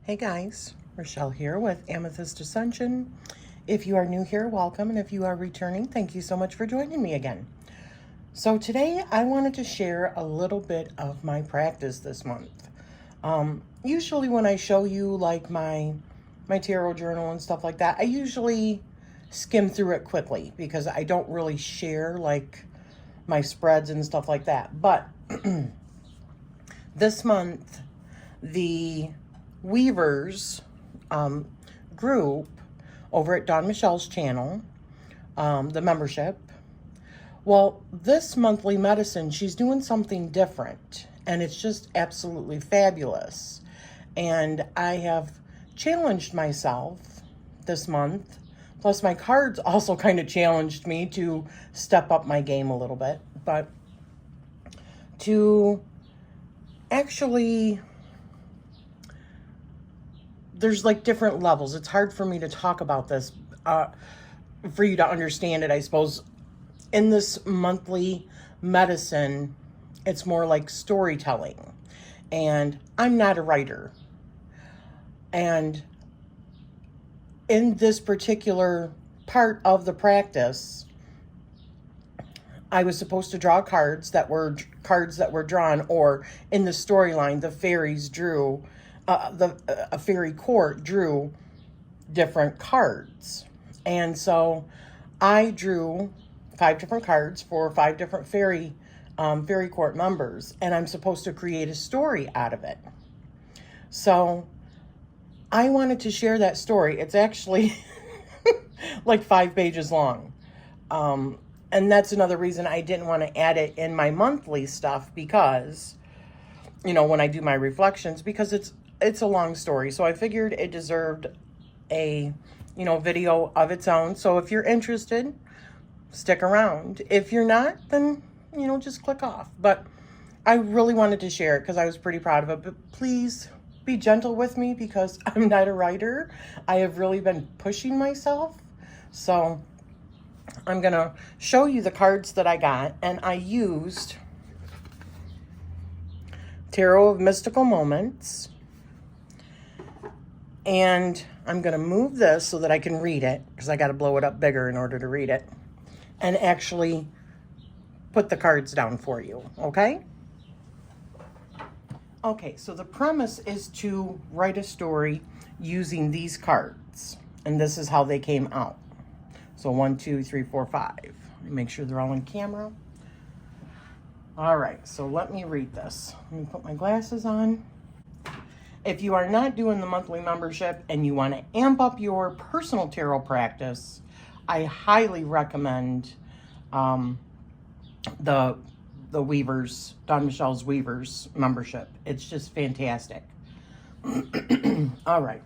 Hey guys, Rochelle here with Amethyst Ascension. If you are new here, welcome, and if you are returning, thank you so much for joining me again. So today I wanted to share a little bit of my practice this month. Usually when I show you like my tarot journal and stuff like that, I usually skim through it quickly because I don't really share like my spreads and stuff like that. But this month, the Weavers group over at Dawn Michelle's channel, the membership. Well, this monthly medicine, she's doing something different, and it's just absolutely fabulous. And I have challenged myself this month, plus my cards also kind of challenged me to step up my game a little bit, but to actually, there's like different levels. It's hard for me to talk about this, for you to understand it, I suppose. In this monthly medicine, it's more like storytelling. And I'm not a writer. And in this particular part of the practice, I was supposed to draw cards that were drawn, or in the storyline, the fairies drew, a fairy court drew different cards. And so I drew 5 different cards for 5 different fairy court members, and I'm supposed to create a story out of it. So I wanted to share that story. It's actually like 5 pages long. And that's another reason I didn't want to add it in my monthly stuff, because, you know, when I do my reflections, because it's a long story. So I figured it deserved a, video of its own. So if you're interested, stick around. If you're not, then, just click off. But I really wanted to share it because I was pretty proud of it. But please be gentle with me because I'm not a writer. I have really been pushing myself. So I'm going to show you the cards that I got. And I used Tarot of Mystical Moments. And I'm going to move this so that I can read it, because I got to blow it up bigger in order to read it, and actually put the cards down for you, okay? Okay, so the premise is to write a story using these cards, and this is how they came out. So 1, 2, 3, 4, 5. Make sure they're all on camera. All right, so let me read this. Let me put my glasses on. If you are not doing the monthly membership and you want to amp up your personal tarot practice, I highly recommend the Weavers, Dawn Michelle's Weavers membership. It's just fantastic. All right.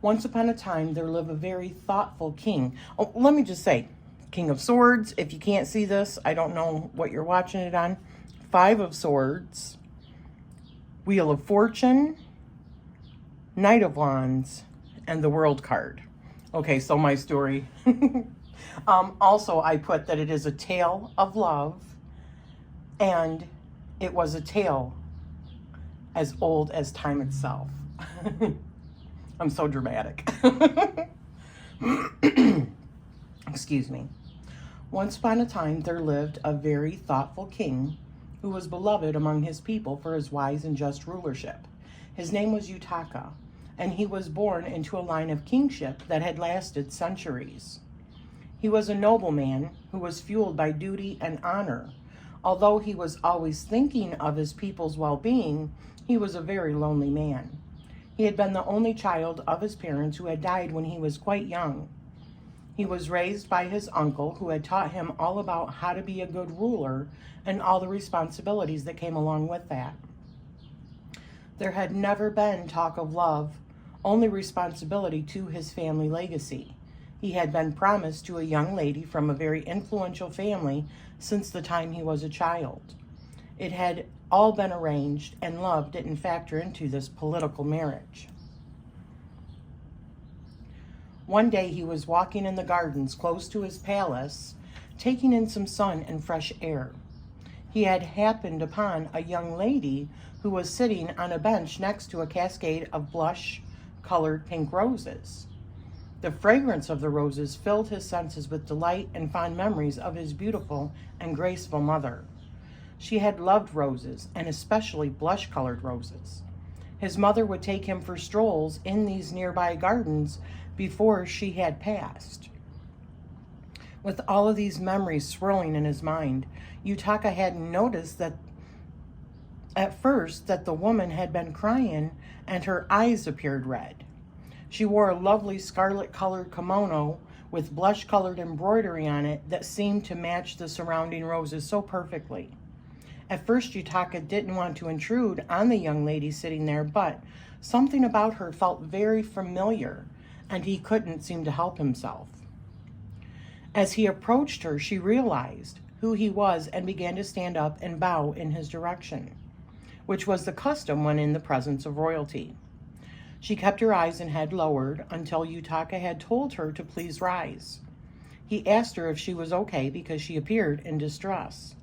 Once upon a time, there lived a very thoughtful king. Oh, let me just say, King of Swords. If you can't see this, I don't know what you're watching it on. 5 of Swords, Wheel of Fortune, Knight of Wands, and the World card. Okay, so my story. Also, I put that it is a tale of love, and it was a tale as old as time itself. I'm so dramatic. Excuse me. Once upon a time, there lived a very thoughtful king who was beloved among his people for his wise and just rulership. His name was Utaka, and he was born into a line of kingship that had lasted centuries. He was a nobleman who was fueled by duty and honor. Although he was always thinking of his people's well-being, he was a very lonely man. He had been the only child of his parents who had died when he was quite young. He was raised by his uncle, who had taught him all about how to be a good ruler and all the responsibilities that came along with that. There had never been talk of love, only responsibility to his family legacy. He had been promised to a young lady from a very influential family since the time he was a child. It had all been arranged, and love didn't factor into this political marriage. One day he was walking in the gardens close to his palace, taking in some sun and fresh air. he had happened upon a young lady who was sitting on a bench next to a cascade of blush-colored pink roses. The fragrance of the roses filled his senses with delight and fond memories of his beautiful and graceful mother. She had loved roses, and especially blush-colored roses. His mother would take him for strolls in these nearby gardens before she had passed. With all of these memories swirling in his mind, Yutaka hadn't noticed that at first that the woman had been crying and her eyes appeared red. She wore a lovely scarlet-colored kimono with blush-colored embroidery on it that seemed to match the surrounding roses so perfectly. At first, Yutaka didn't want to intrude on the young lady sitting there, but something about her felt very familiar, and he couldn't seem to help himself. As he approached her, she realized who he was and began to stand up and bow in his direction, which was the custom when in the presence of royalty. She kept her eyes and head lowered until Yutaka had told her to please rise. He asked her if she was okay because she appeared in distress.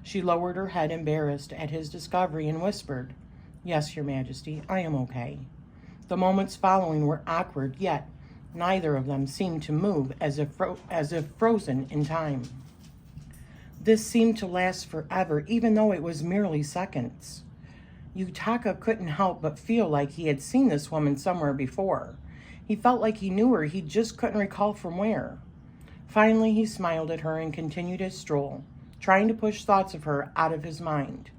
She lowered her head, embarrassed at his discovery, and whispered, "Yes, Your Majesty, I am okay." The moments following were awkward, yet neither of them seemed to move as if frozen in time. This seemed to last forever, even though it was merely seconds. Yutaka couldn't help but feel like he had seen this woman somewhere before. He felt like he knew her, he just couldn't recall from where. Finally, he smiled at her and continued his stroll, trying to push thoughts of her out of his mind.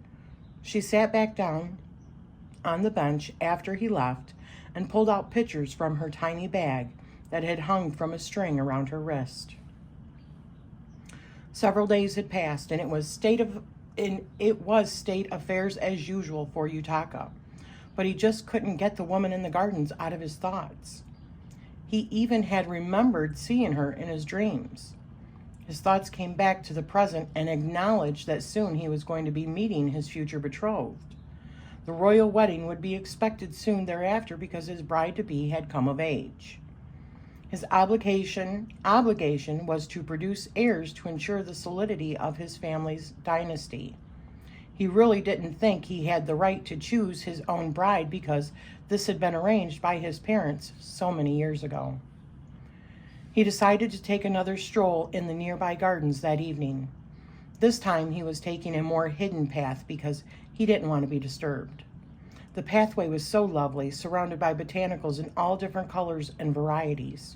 She sat back down on the bench after he left and pulled out pictures from her tiny bag that had hung from a string around her wrist. Several days had passed, and it was state affairs as usual for Yutaka, but he just couldn't get the woman in the gardens out of his thoughts. He even had remembered seeing her in his dreams. His thoughts came back to the present and acknowledged that soon he was going to be meeting his future betrothed. The royal wedding would be expected soon thereafter because his bride-to-be had come of age. His obligation was to produce heirs to ensure the solidity of his family's dynasty. He really didn't think he had the right to choose his own bride because this had been arranged by his parents so many years ago. He decided to take another stroll in the nearby gardens that evening. This time he was taking a more hidden path because he didn't want to be disturbed. The pathway was so lovely, surrounded by botanicals in all different colors and varieties.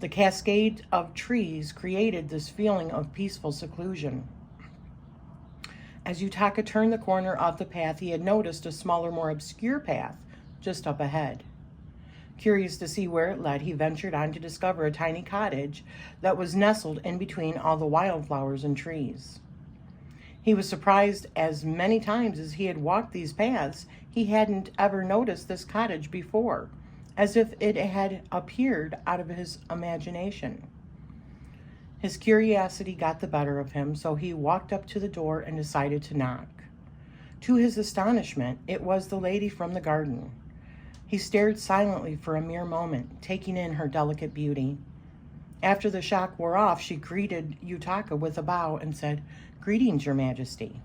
The cascade of trees created this feeling of peaceful seclusion. As Yutaka turned the corner of the path, he had noticed a smaller, more obscure path just up ahead. Curious to see where it led, he ventured on to discover a tiny cottage that was nestled in between all the wildflowers and trees. He was surprised as many times as he had walked these paths, he hadn't ever noticed this cottage before, as if it had appeared out of his imagination. His curiosity got the better of him, so he walked up to the door and decided to knock. To his astonishment, it was the lady from the garden. He stared silently for a mere moment, taking in her delicate beauty. After the shock wore off, she greeted Yutaka with a bow and said, "Greetings, Your Majesty."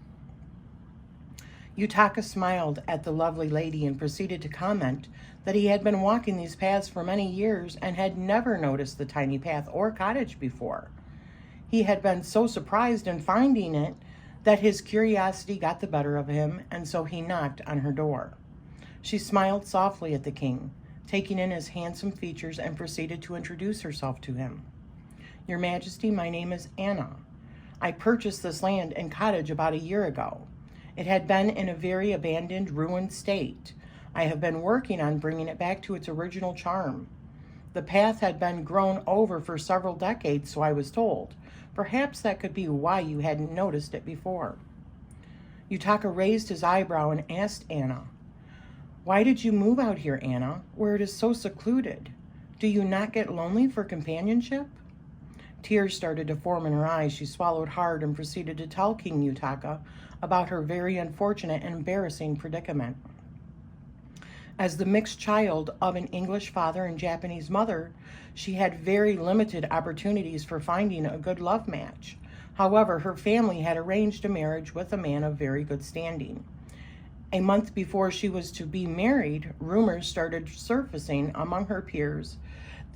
Yutaka smiled at the lovely lady and proceeded to comment that he had been walking these paths for many years and had never noticed the tiny path or cottage before. He had been so surprised in finding it that his curiosity got the better of him, and so he knocked on her door. She smiled softly at the king, taking in his handsome features, and proceeded to introduce herself to him. "Your Majesty, my name is Anna. I purchased this land and cottage about a year ago. It had been in a very abandoned, ruined state. I have been working on bringing it back to its original charm. The path had been grown over for several decades, so I was told. Perhaps that could be why you hadn't noticed it before." Yutaka raised his eyebrow and asked Anna, "Why did you move out here, Anna, where it is so secluded? Do you not get lonely for companionship?" Tears started to form in her eyes. She swallowed hard and proceeded to tell King Yutaka about her very unfortunate and embarrassing predicament. As the mixed child of an English father and Japanese mother, she had very limited opportunities for finding a good love match. However, her family had arranged a marriage with a man of very good standing. A month before she was to be married, rumors started surfacing among her peers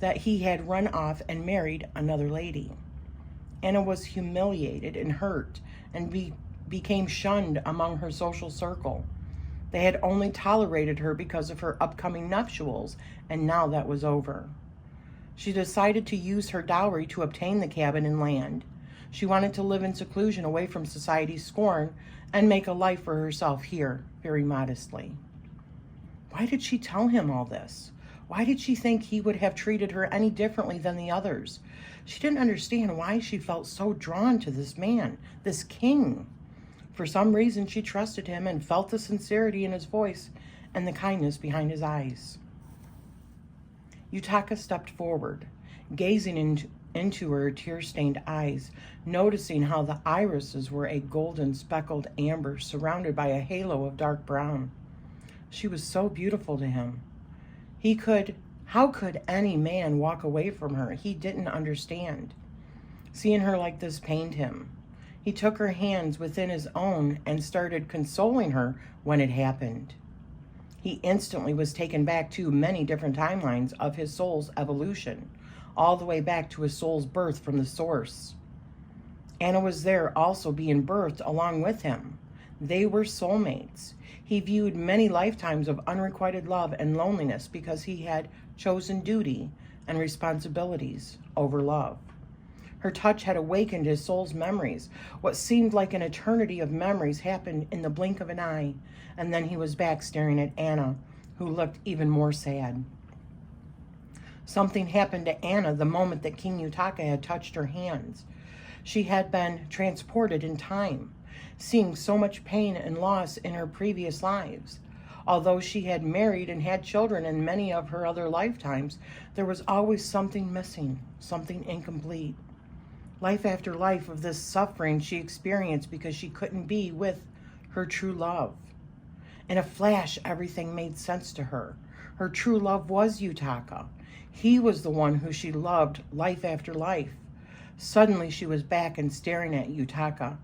that he had run off and married another lady. Anna was humiliated and hurt and became shunned among her social circle. They had only tolerated her because of her upcoming nuptials, and now that was over. She decided to use her dowry to obtain the cabin and land. She wanted to live in seclusion away from society's scorn and make a life for herself here, very modestly. Why did she tell him all this? Why did she think he would have treated her any differently than the others? She didn't understand why she felt so drawn to this man, this king. For some reason, she trusted him and felt the sincerity in his voice and the kindness behind his eyes. Yutaka stepped forward, gazing into her tear-stained eyes, noticing how the irises were a golden speckled amber surrounded by a halo of dark brown. She was so beautiful to him. How could any man walk away from her? He didn't understand. Seeing her like this pained him. He took her hands within his own and started consoling her when it happened. He instantly was taken back to many different timelines of his soul's evolution, all the way back to his soul's birth from the source. Anna was there also being birthed along with him. They were soulmates. He viewed many lifetimes of unrequited love and loneliness because he had chosen duty and responsibilities over love. Her touch had awakened his soul's memories. What seemed like an eternity of memories happened in the blink of an eye, and then he was back staring at Anna, who looked even more sad. Something happened to Anna the moment that King Yutaka had touched her hands. She had been transported in time, seeing so much pain and loss in her previous lives. Although she had married and had children in many of her other lifetimes, there was always something missing, something incomplete. Life after life of this suffering she experienced because she couldn't be with her true love. In a flash, everything made sense to her. Her true love was Yutaka. He was the one who she loved life after life. Suddenly she was back and staring at Yutaka,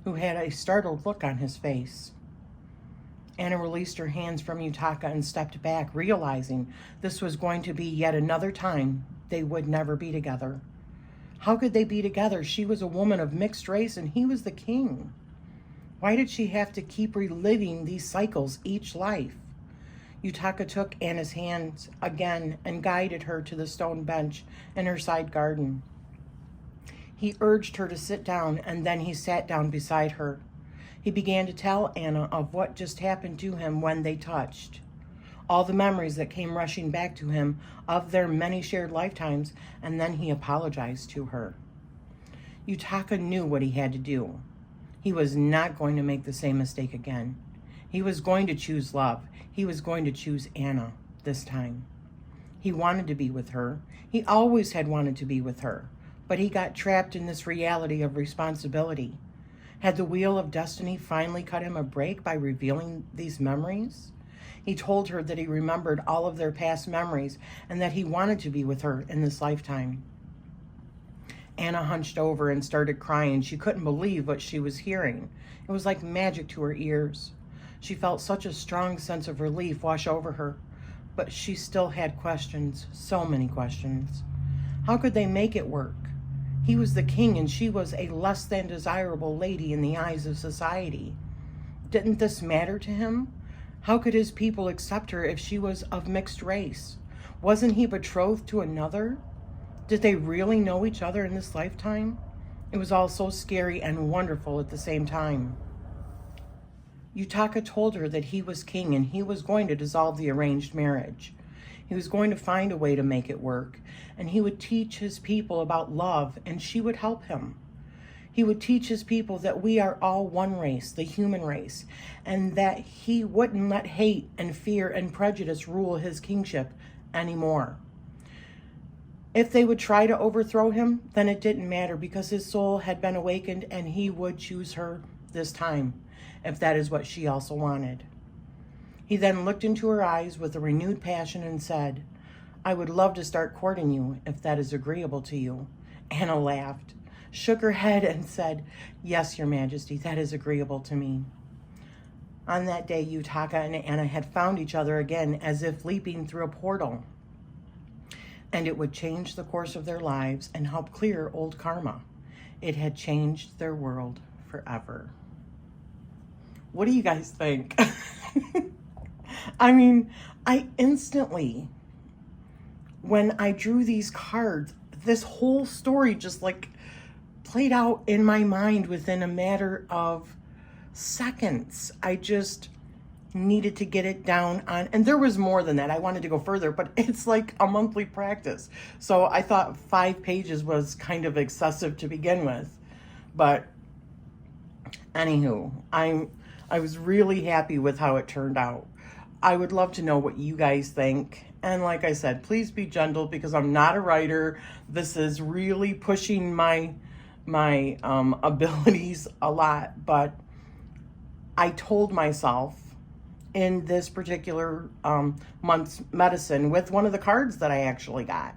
who had a startled look on his face. Anna released her hands from Yutaka and stepped back, realizing this was going to be yet another time they would never be together. How could they be together? She was a woman of mixed race and he was the king. Why did she have to keep reliving these cycles each life? Yutaka took Anna's hands again and guided her to the stone bench in her side garden. He urged her to sit down, and then he sat down beside her. He began to tell Anna of what just happened to him when they touched. All the memories that came rushing back to him of their many shared lifetimes, and then he apologized to her. Yutaka knew what he had to do. He was not going to make the same mistake again. He was going to choose love. He was going to choose Anna this time. He wanted to be with her. He always had wanted to be with her. But he got trapped in this reality of responsibility. Had the wheel of destiny finally cut him a break by revealing these memories? He told her that he remembered all of their past memories and that he wanted to be with her in this lifetime. Anna hunched over and started crying. She couldn't believe what she was hearing. It was like magic to her ears. She felt such a strong sense of relief wash over her, but she still had questions, so many questions. How could they make it work? He was the king and she was a less than desirable lady in the eyes of society. Didn't this matter to him? How could his people accept her if she was of mixed race? Wasn't he betrothed to another? Did they really know each other in this lifetime? It was all so scary and wonderful at the same time. Yutaka told her that he was king and he was going to dissolve the arranged marriage. He was going to find a way to make it work, and he would teach his people about love, and she would help him. He would teach his people that we are all one race, the human race, and that he wouldn't let hate and fear and prejudice rule his kingship anymore. If they would try to overthrow him, then it didn't matter because his soul had been awakened and he would choose her this time, if that is what she also wanted. He then looked into her eyes with a renewed passion and said, "I would love to start courting you if that is agreeable to you." Anna laughed. shook her head and said, "Yes, Your Majesty, that is agreeable to me." On that day, Yutaka and Anna had found each other again as if leaping through a portal, and it would change the course of their lives and help clear old karma. It had changed their world forever. What do you guys think? I mean, I instantly, when I drew these cards, this whole story just like played out in my mind within a matter of seconds. I just needed to get it down on, and there was more than that. I wanted to go further, but it's like a monthly practice. So I thought 5 pages was kind of excessive to begin with. But anywho, I was really happy with how it turned out. I would love to know what you guys think. And like I said, please be gentle because I'm not a writer. This is really pushing my abilities a lot. But I told myself in this particular month's medicine with one of the cards that I actually got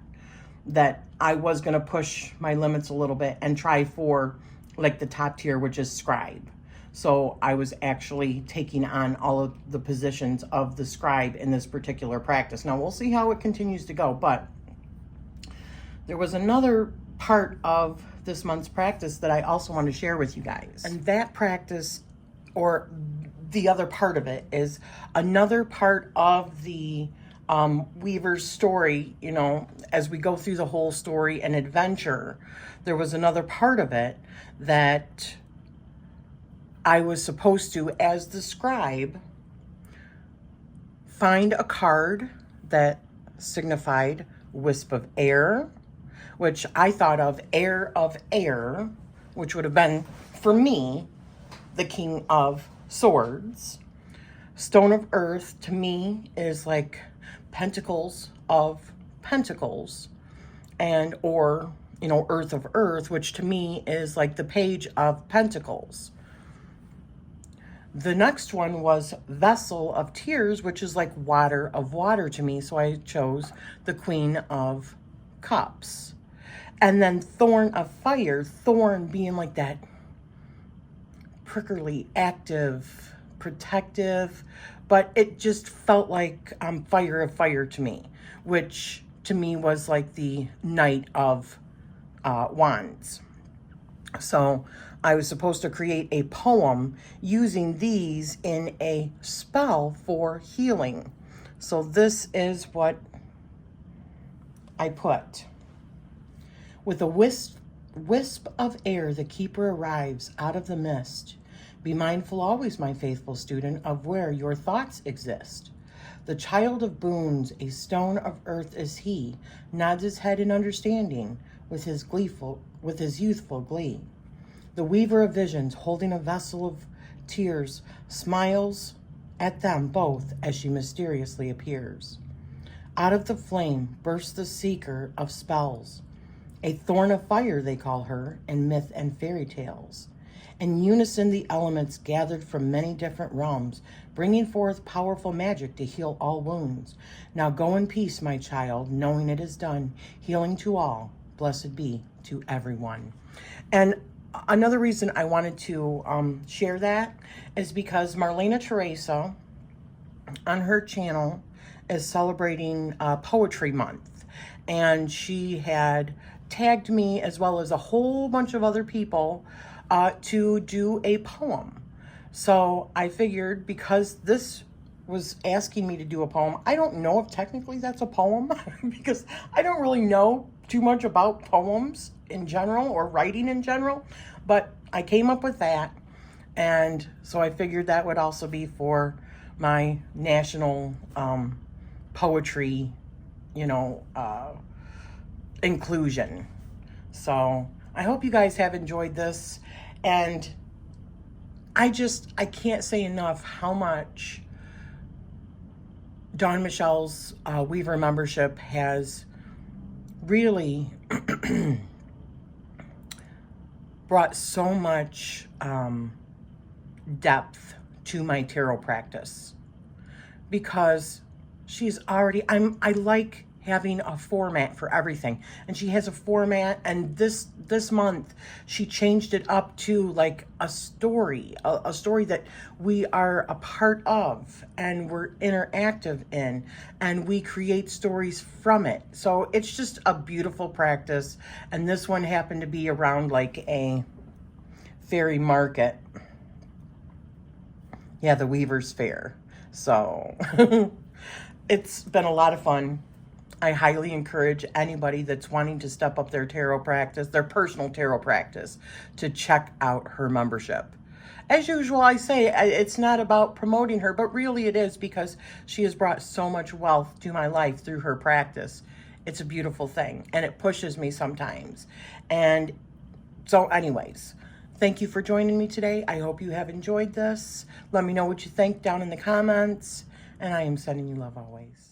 that I was going to push my limits a little bit and try for like the top tier, which is scribe. So I was actually taking on all of the positions of the scribe in this particular practice. Now we'll see how it continues to go, but there was another part of this month's practice that I also want to share with you guys. And that practice, or the other part of it, is another part of the Weaver's story. You know, as we go through the whole story and adventure, there was another part of it that I was supposed to, as the scribe, find a card that signified wisp of air, which I thought of air, which would have been, for me, the King of Swords. Stone of Earth, to me, is like Pentacles of Pentacles, and, or, you know, Earth of Earth, which to me is like the Page of Pentacles. The next one was Vessel of Tears, which is like Water of Water to me. So I chose the Queen of Cups. And then Thorn of Fire, thorn being like that prickly, active, protective, but it just felt like Fire of Fire to me, which to me was like the Knight of Wands. So I was supposed to create a poem using these in a spell for healing. So this is what I put. With a wisp of air, the keeper arrives out of the mist. Be mindful always, my faithful student, of where your thoughts exist. The child of boons, a stone of earth is he, nods his head in understanding with his youthful glee. The weaver of visions, holding a vessel of tears, smiles at them both as she mysteriously appears. Out of the flame bursts the seeker of spells. A thorn of fire they call her in myth and fairy tales. In unison the elements gathered from many different realms, bringing forth powerful magic to heal all wounds. Now go in peace, my child, knowing it is done, healing to all, blessed be to everyone. And another reason I wanted to share that is because Marlena Teresa on her channel is celebrating Poetry Month, and she had tagged me as well as a whole bunch of other people to do a poem. So I figured, because this was asking me to do a poem, I don't know if technically that's a poem because I don't really know too much about poems in general or writing in general, but I came up with that, and so I figured that would also be for my national poetry, inclusion. So I hope you guys have enjoyed this, and I can't say enough how much Dawn Michelle's Weaver membership has really brought so much depth to my tarot practice, because she's already, I like having a format for everything. And she has a format, and this month she changed it up to like a story, a story that we are a part of and we're interactive in, and we create stories from it. So it's just a beautiful practice. And this one happened to be around like a fairy market. Yeah, the Weaver's Fair. So it's been a lot of fun. I highly encourage anybody that's wanting to step up their tarot practice, their personal tarot practice, to check out her membership. As usual, I say it's not about promoting her, but really it is, because she has brought so much wealth to my life through her practice. It's a beautiful thing, and it pushes me sometimes. And so anyways, thank you for joining me today. I hope you have enjoyed this. Let me know what you think down in the comments, and I am sending you love always.